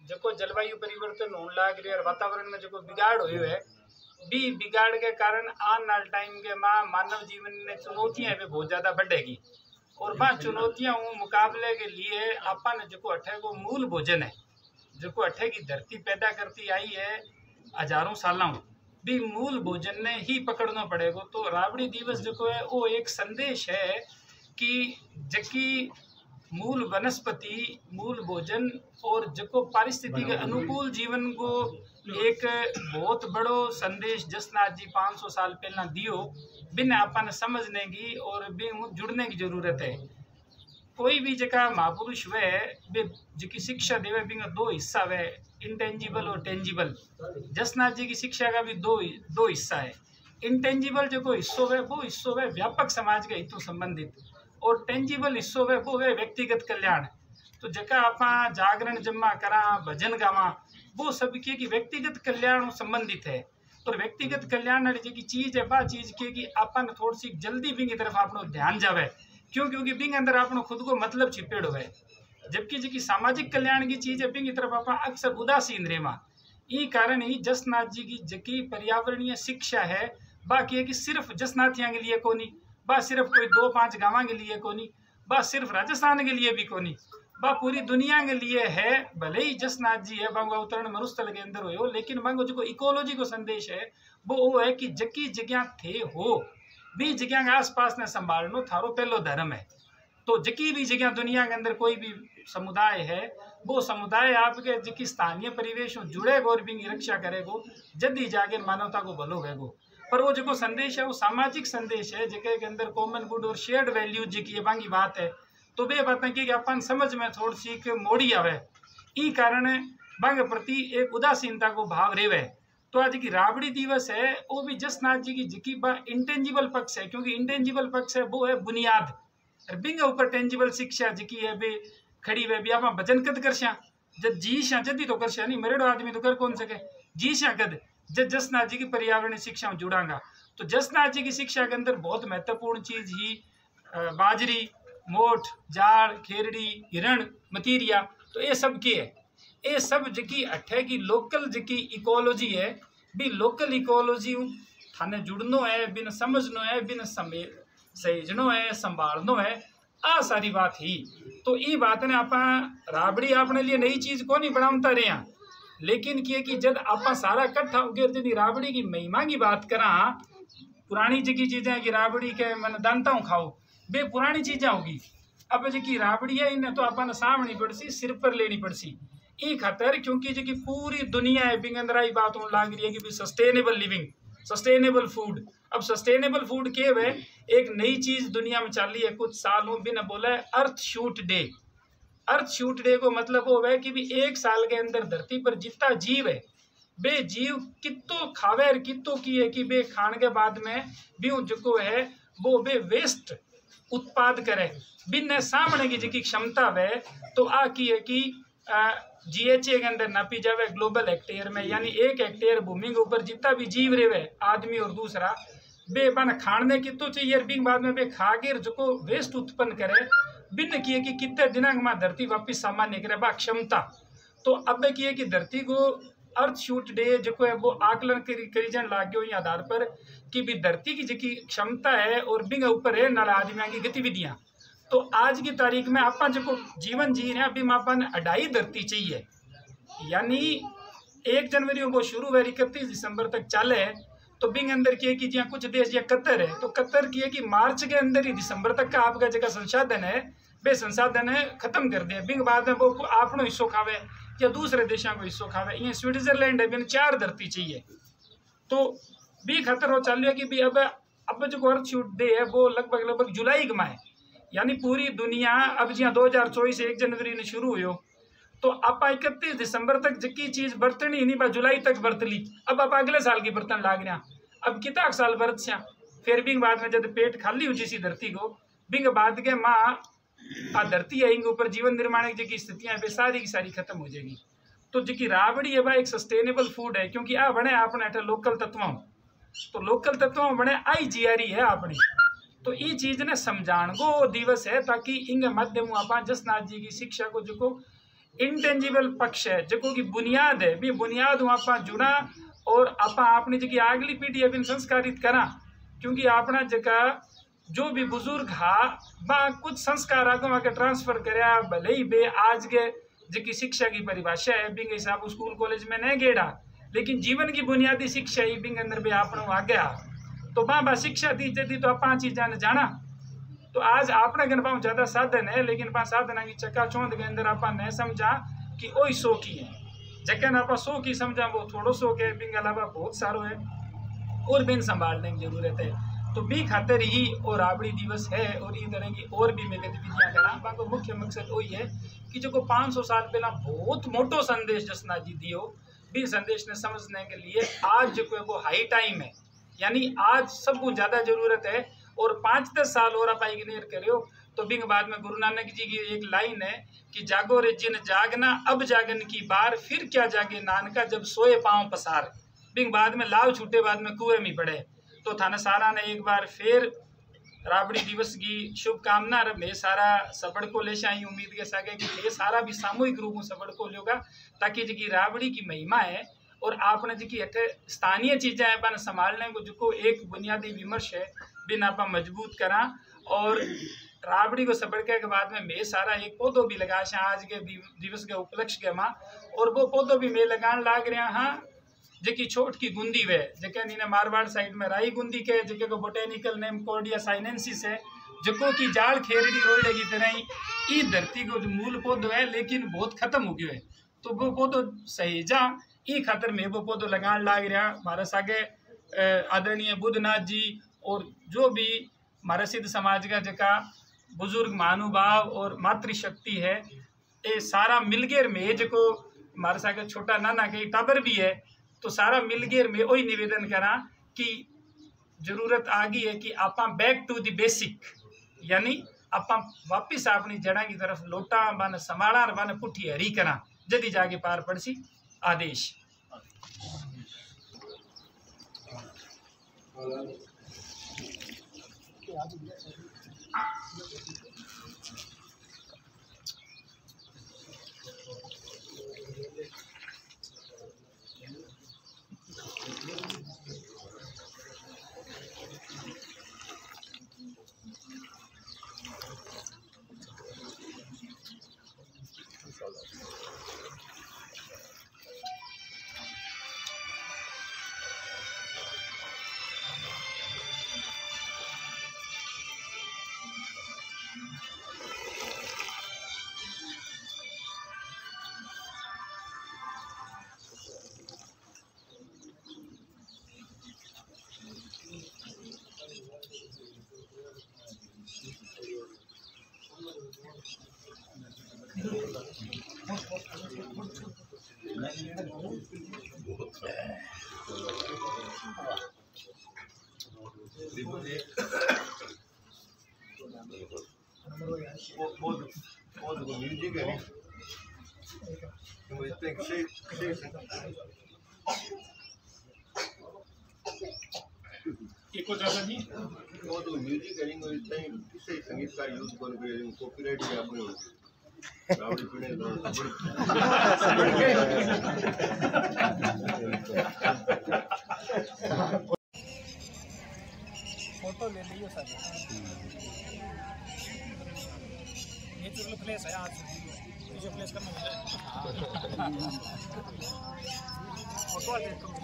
जो जलवायु परिवर्तन होने लग रही है और वातावरण में जो बिगाड़ हुए है भी बिगाड़ के कारण आने वाले टाइम के मानव जीवन में चुनौतियां भी बहुत ज्यादा बढ़ेगी और वह चुनौतियां मुकाबले के लिए अपन जो अठे को मूल भोजन है जो अठे की धरती पैदा करती आई है हजारों सालों भी मूल भोजन ने ही पकड़ना पड़ेगा। तो राबड़ी दिवस जो है वो एक संदेश है कि जकी मूल वनस्पति मूल भोजन और जो पारिस्थितिक के अनुकूल जीवन को एक बहुत बड़ो संदेश जसनाथ जी 500 साल पहला दियो बिन अपन समझने की और बिन जुड़ने की जरूरत है। कोई भी जगह महापुरुष वे जी शिक्षा देवे बिन दो हिस्सा वे इंटेंजिबल और टेंजिबल। जसनाथ जी की शिक्षा का भी दो हिस्सा है। इंटेंजिबल जो हिस्सों है वो हिस्सों है व्यापक समाज के हितों संबंधित और टेंजिबल हिस्सों है वो है व्यक्तिगत कल्याण। तो जगह आप जागरण जमा करा भजन गावा वो सबके की व्यक्तिगत कल्याण संबंधित है और व्यक्तिगत कल्याण वाली जी चीज है वह चीज के कि अपन थोड़ी सी जल्दी बिंग की तरफ अपनो ध्यान जावे क्योंकि बिंग अंदर अपनो खुद को मतलब छिपेड़ो है। जबकि जी सामाजिक कल्याण की चीज है बिंग की तरफ आप अक्सर उदासीन रेवा। ई कारण ही जसनाथ जी की जकी पर्यावरणीय शिक्षा है बाकी है कि सिर्फ जसनाथियां के लिए कोनी बा सिर्फ कोई 2-5 गाँव के लिए कोनी बा सिर्फ राजस्थान के लिए भी कोनी बा पूरी दुनिया के लिए है। भले ही जसनाथ जी है बांगो अवतरण मरुस्थल के अंदर हो लेकिन बांगो जो इकोलॉजी को संदेश है वो है कि जकी जगह थे हो भी जगह के आसपास ने संभालनो थारो पहलो धर्म है। तो जकी भी जगह दुनिया के अंदर कोई भी समुदाय है वो समुदाय आपके जकी स्थानीय परिवेश में जुड़ेगो और भी रक्षा करेगो जल्दी जाके मानवता को भलो होगो। पर वो जो संदेश है वो सामाजिक संदेश है जगह के अंदर कॉमन गुड और शेयर्ड वैल्यूज जी की बाकी बात है। तो वे बातें कि अपन समझ में थोड़ी सी मोड़ी आवे ई कारण बांग प्रति एक उदासीनता को भाव रेवे। तो आज की राबड़ी दिवस है वो भी जसनाथ जी की जिकी इंटेंजिबल पक्ष है क्योंकि इंटेंजिबल पक्ष है वो है बुनियाद बिंग ऊपर टेंजिबल शिक्षा जिकी है बे खड़ी वे भी आप भजन कद करशा जब जी शा जदी तो करशा नहीं मरेड़ो आदमी तो कर कौन सके जी शा कद जब जसनाथ जी की पर्यावरणीय शिक्षा में जुड़ांगा। तो जसनाथ जी की शिक्षा के अंदर बहुत महत्वपूर्ण चीज ही बाजरी मोठ जाड़ खेरड़ी हिरण मतीरिया तो ये सब की है ये सब जकी अठे की लोकल जकी इकोलॉजी है भी लोकल इकोलॉजी थाने जुड़नो है बिन समझनो है बिन सहेजनो है संभालनो है आ सारी बात ही। तो ये बात ने आप राबड़ी अपने लिए नई चीज को नहीं बनाता रहे लेकिन कि जब आप सारा इकट्ठा हो गया यदि राबड़ी की महिमा की बात करा पुरानी जगी चीजें कि राबड़ी के मन दानता हूँ खाओ बे पुरानी चीजें होगी। अब जी राबड़ी है इन्हें तो अपन सामनी पड़सी सिर पर लेनी पड़सी ई खातर क्योंकि जी पूरी दुनिया है बिंग अंदर आई बात होने लग रही है कि सस्टेनेबल लिविंग सस्टेनेबल फूड। अब सस्टेनेबल फूड के वे एक नई चीज दुनिया में चल रही है कुछ सालों बिना बोला है अर्थ शूट डे। अर्थ शूट डे को मतलब वो है कि भी एक साल के अंदर धरती पर जितना जीव है बे जीव कितो खावे और कितो की है कि बे खाने के बाद में भी जो है वो बे वेस्ट उत्पाद करे बिन सामने की जिकी क्षमता वे तो आ की है कि GHA के अंदर नापी जावे ग्लोबल हेक्टेयर में यानी 1 हेक्टेयर भूमि के ऊपर जितना भी जीव रेवे आदमी और दूसरा बे बन खाने की तो चाहिए बिन बाद में बे खा के जो वेस्ट उत्पन्न करे बिन किए कि कितने दिनों में धरती वापिस सामान्य करे बा क्षमता। तो अब किए कि धरती को अर्थ शूट डे जो है वो आकलन करी जान लाग गयो आधार पर कि भी धरती की जिकी क्षमता है और बिंग ऊपर है नाला आदमियों की गतिविधियां। तो आज की तारीख में आप जो जीवन जी रहे अभी अपन 2.5 धरती चाहिए यानी 1 जनवरी वो शुरू है 31 दिसंबर तक चले तो बिंग अंदर किए कि जहाँ कुछ देश या कतर है तो कतर किए कि मार्च के अंदर ही दिसंबर तक का आपका जगह संसाधन है वे संसाधन है खत्म कर दिया बिंग बाद में वो आपनो हिस्सों खावे या दूसरे देशों को हिस्सों खावे। ये स्विट्जरलैंड है बिन 4 धरती चाहिए तो भी खतर हो चल रहा कि भी अब जो अर्थ शूट डे है वो लगभग जुलाई का है यानी पूरी दुनिया अब जहाँ 2024 1 जनवरी ने शुरू हुई तो आप 31 दिसंबर तक जकी चीज बरतनी नहीं बा जुलाई तक बरत ली अब आप अगले साल की बर्तन लाग रहा अब कितना साल बरत से फिर बिंग बाद में जब पेट खाली हो जिसी धरती को बिंग बाद के माँ आ धरती है इनके ऊपर जीवन निर्माण की जकी स्थितियां वे सारी की सारी खत्म हो जाएगी। तो जी राबड़ी है भाई एक सस्टेनेबल फूड है क्योंकि आ बने आपने अठे लोकल तत्वों तो लोकल तत्वों बने आई जीआरी है अपनी तो ये चीज ने समझाण को दिवस है ताकि इंग माध्यम आप जसनाथ जी की शिक्षा को जो इंटेंजिबल पक्ष है जो कि बुनियाद है भी बुनियाद हूँ आप जुड़ा और आप अपनी जी आगली पीढ़ी है संस्कारित करा क्योंकि अपना जगह जो भी बुजुर्ग हा बा कुछ संस्कार आगे आके ट्रांसफर कराया भले ही बे आज के जी शिक्षा की परिभाषा है बिंग हिसाब स्कूल कॉलेज में नहीं गेड़ा लेकिन जीवन की बुनियादी शिक्षा ही बिंग अंदर भी आप आ गया तो बा शिक्षा दी जदी तो आप चीजा ने जाना तो आज आपने गन पाँव ज्यादा साधन है लेकिन पा साधन की चकाचौंध के अंदर आप नहीं समझा कि वही सो की है जखन आप सो की समझा वो थोड़ो सो के बिंग अलावा बहुत सारो है और बिन संभालने की जरूरत है तो बी खातर ही और राबड़ी दिवस है और इस तरह की और भी मैं गतिविधियां करा बाको मुख्य मकसद वही है कि जो 500 साल पहला बहुत मोटो संदेश जसना जी दियो भी संदेश ने समझने के लिए आज जो है वो हाई टाइम है यानी आज सबको ज्यादा जरूरत है और 5-10 साल और आप इग्नोर करो तो बिंग बाद में गुरु नानक जी की एक लाइन है कि जागो रे जिन जागना अब जागन की बार फिर क्या जागे नानका जब सोए पाँव पसार बिंग बाद में लाव छूटे बाद में कुएं में पड़े तो थाना सारा ने एक बार फिर राबड़ी दिवस की शुभकामना मैं सारा सबड़ को ले आई उम्मीद के सागे कि ये सारा भी सामूहिक रूप में सबड़ को लेगा ताकि जी राबड़ी की महिमा है और आपने जी अठे स्थानीय चीजें अपन संभालने को जो एक बुनियादी विमर्श है बिन आप मजबूत करा और राबड़ी को सबड़ के बाद में मैं सारा एक पौधो भी लगा आज के दिवस के उपलक्ष्य के माँ और वो पौधो भी मैं लगान लाग रहा हाँ जी छोट की गुंदी वे जे मारवाड़ साइड में राई गुंदी के जे को बोटेनिकल नेम कोर्डिया साइनेंसिस है जो कि जाल खेरड़ी रोड़े की तरह ही धरती को जो मूल पौधो है लेकिन बहुत खत्म हो गयो है तो वो पौधो सही जा ई खातर में वो पौधो लगान लाग रहा हमारे सागे आदरणीय बुद्धनाथ जी और जो भी हमारे सिद्ध समाज का जका बुजुर्ग महानुभाव और मातृशक्ति है ये सारा मिलगेर में जो हमारे सागे छोटा नाना के टाबर भी है तो सारा मिलगेर में वही निवेदन करा कि जरूरत आ गई है कि आप बैक टू द बेसिक यानी आप वापिस अपनी जड़ा की तरफ लौटा बन संभाला बन पुठी हरी करा जदी जाके पार पड़सी आदेश म्यूजिक है वो तो म्यूजिक करेंगे किसी संगीत का यूज करके कॉपीराइट भी आपने रावड़ी पीने फोटो ले लियो सर नेचुरल प्लेस है आज जो प्लेस करना फोटो